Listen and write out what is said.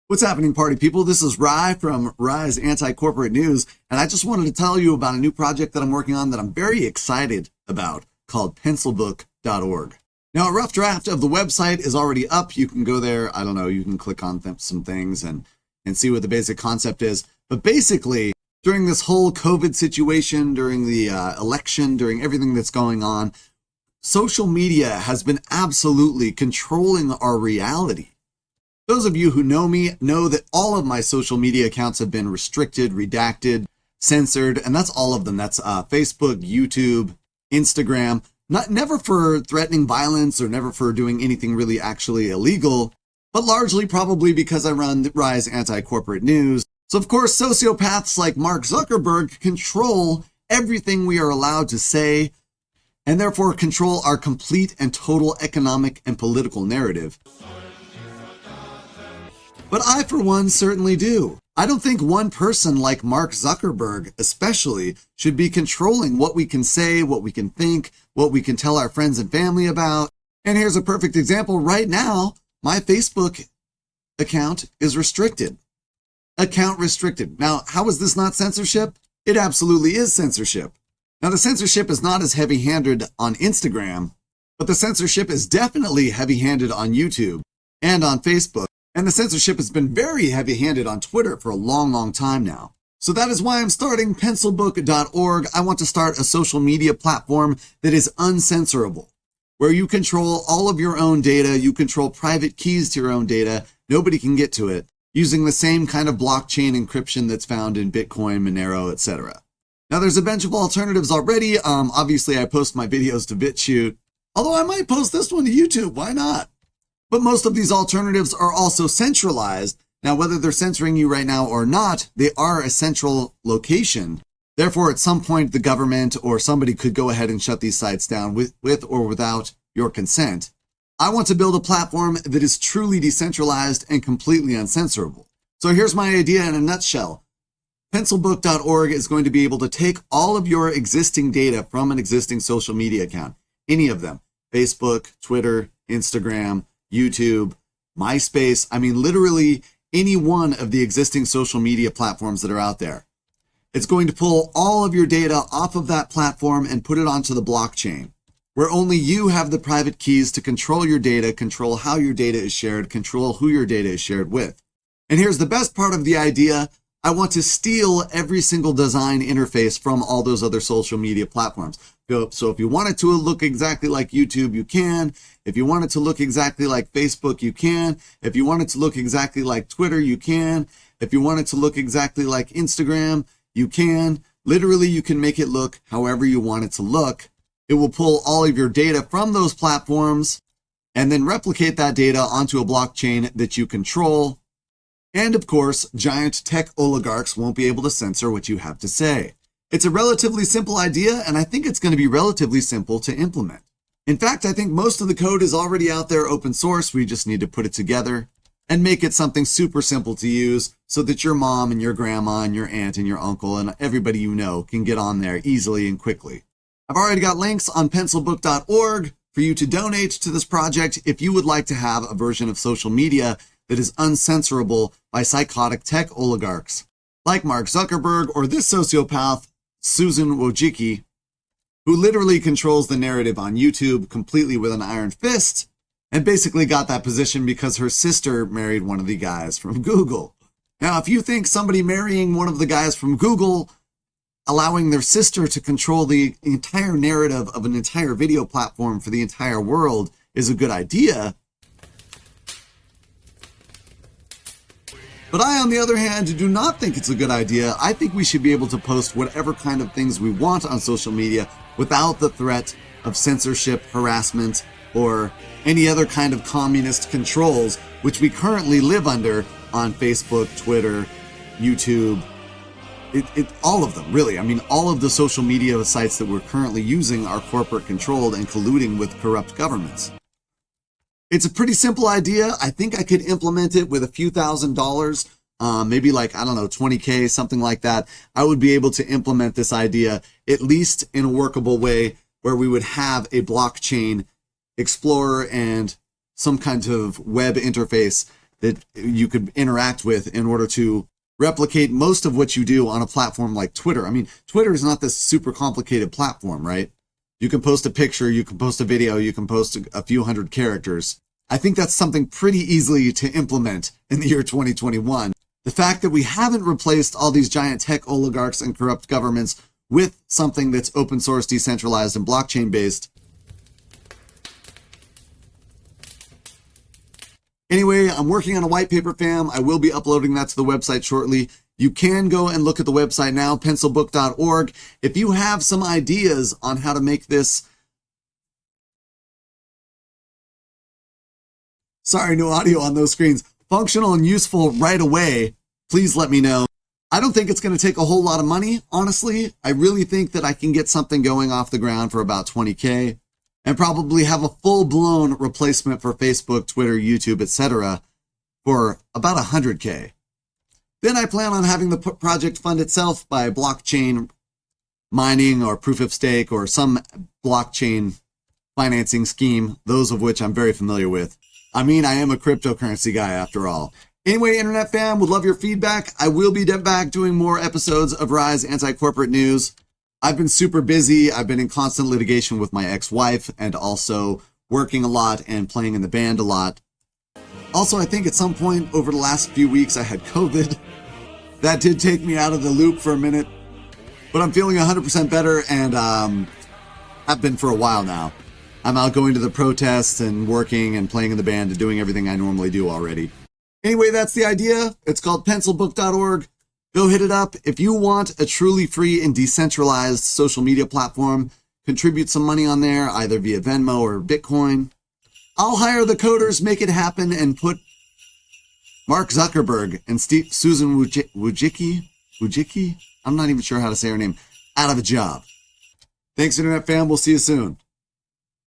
What's happening, party people? This is Rye from Rye's Anti-Corporate News, and I just wanted to tell you about a new project that I'm working on that I'm very excited about called pencilbook.org. Now, a rough draft of the website is already up. You can go there. I don't know. You can click on some things and see what the basic concept is. But basically, during this whole COVID situation, during the election, during everything that's going on, social media has been absolutely controlling our reality. Those of you who know me know that all of my social media accounts have been restricted, redacted, censored, and that's all of them. That's Facebook, YouTube, Instagram. Never for threatening violence or never for doing anything really actually illegal, but largely probably because I run Rye's Anti-Corporate News. So of course, sociopaths like Mark Zuckerberg control everything we are allowed to say, and therefore control our complete and total economic and political narrative. But I, for one, certainly do. I don't think one person like Mark Zuckerberg, especially, should be controlling what we can say, what we can think, what we can tell our friends and family about. And here's a perfect example. Right now, my Facebook account is restricted. Account restricted. Now, how is this not censorship? It absolutely is censorship. Now, the censorship is not as heavy-handed on Instagram, but the censorship is definitely heavy-handed on YouTube and on Facebook. And the censorship has been very heavy-handed on Twitter for a long, long time now. So that is why I'm starting pencilbook.org. I want to start a social media platform that is uncensorable, where you control all of your own data, you control private keys to your own data, nobody can get to it, using the same kind of blockchain encryption that's found in Bitcoin, Monero, etc. Now there's a bunch of alternatives already. Obviously I post my videos to BitChute, although I might post this one to YouTube, why not? But most of these alternatives are also centralized. Now, whether they're censoring you right now or not, they are a central location. Therefore, at some point, the government or somebody could go ahead and shut these sites down with or without your consent. I want to build a platform that is truly decentralized and completely uncensorable. So here's my idea in a nutshell. Pencilbook.org is going to be able to take all of your existing data from an existing social media account, any of them, Facebook, Twitter, Instagram, YouTube, MySpace, I mean, literally any one of the existing social media platforms that are out there. It's going to pull all of your data off of that platform and put it onto the blockchain, where only you have the private keys to control your data, control how your data is shared, control who your data is shared with. And here's the best part of the idea. I want to steal every single design interface from all those other social media platforms. So if you want it to look exactly like YouTube, you can. If you want it to look exactly like Facebook, you can. If you want it to look exactly like Twitter, you can. If you want it to look exactly like Instagram, you can. Literally, you can make it look however you want it to look. It will pull all of your data from those platforms and then replicate that data onto a blockchain that you control. And of course, giant tech oligarchs won't be able to censor what you have to say. It's a relatively simple idea, and I think it's going to be relatively simple to implement. In fact, I think most of the code is already out there open source. We just need to put it together and make it something super simple to use so that your mom and your grandma and your aunt and your uncle and everybody you know can get on there easily and quickly. I've already got links on pencilbook.org for you to donate to this project if you would like to have a version of social media that is uncensorable by psychotic tech oligarchs like Mark Zuckerberg or this sociopath, Susan Wojcicki, who literally controls the narrative on YouTube completely with an iron fist and basically got that position because her sister married one of the guys from Google. Now, if you think somebody marrying one of the guys from Google, allowing their sister to control the entire narrative of an entire video platform for the entire world is a good idea, but I, on the other hand, do not think it's a good idea. I think we should be able to post whatever kind of things we want on social media without the threat of censorship, harassment, or any other kind of communist controls, which we currently live under on Facebook, Twitter, YouTube, all of them, really. I mean, all of the social media sites that we're currently using are corporate controlled and colluding with corrupt governments. It's a pretty simple idea. I think I could implement it with a few $1,000s, maybe like, I don't know, 20K, something like that. I would be able to implement this idea, at least in a workable way, where we would have a blockchain explorer and some kind of web interface that you could interact with in order to replicate most of what you do on a platform like Twitter. I mean, Twitter is not this super complicated platform, right? You can post a picture, you can post a video, you can post a few hundred characters. I think that's something pretty easily to implement in the year 2021. The fact that we haven't replaced all these giant tech oligarchs and corrupt governments with something that's open source, decentralized, and blockchain based. Anyway, I'm working on a white paper, fam. I will be uploading that to the website shortly. You can go and look at the website now, pencilbook.org. If you have some ideas on how to make this, sorry, no audio on those screens, functional and useful right away, please let me know. I don't think it's going to take a whole lot of money, honestly. I really think that I can get something going off the ground for about 20K and probably have a full-blown replacement for Facebook, Twitter, YouTube, etc. for about 100K. Then I plan on having the project fund itself by blockchain mining or proof of stake or some blockchain financing scheme, those of which I'm very familiar with. I mean, I am a cryptocurrency guy after all. Anyway, Internet fam, would love your feedback. I will be back doing more episodes of Rise Anti-Corporate News. I've been super busy. I've been in constant litigation with my ex-wife and also working a lot and playing in the band a lot. Also, I think at some point over the last few weeks, I had COVID. That did take me out of the loop for a minute, but I'm feeling 100% better and have been for a while now. I'm out going to the protests and working and playing in the band and doing everything I normally do already. Anyway, that's the idea. It's called pencilbook.org. Go hit it up. If you want a truly free and decentralized social media platform, contribute some money on there, either via Venmo or Bitcoin. I'll hire the coders, make it happen, and put Mark Zuckerberg and Susan Wojcicki, I'm not even sure how to say her name, out of a job. Thanks, Internet fam. We'll see you soon.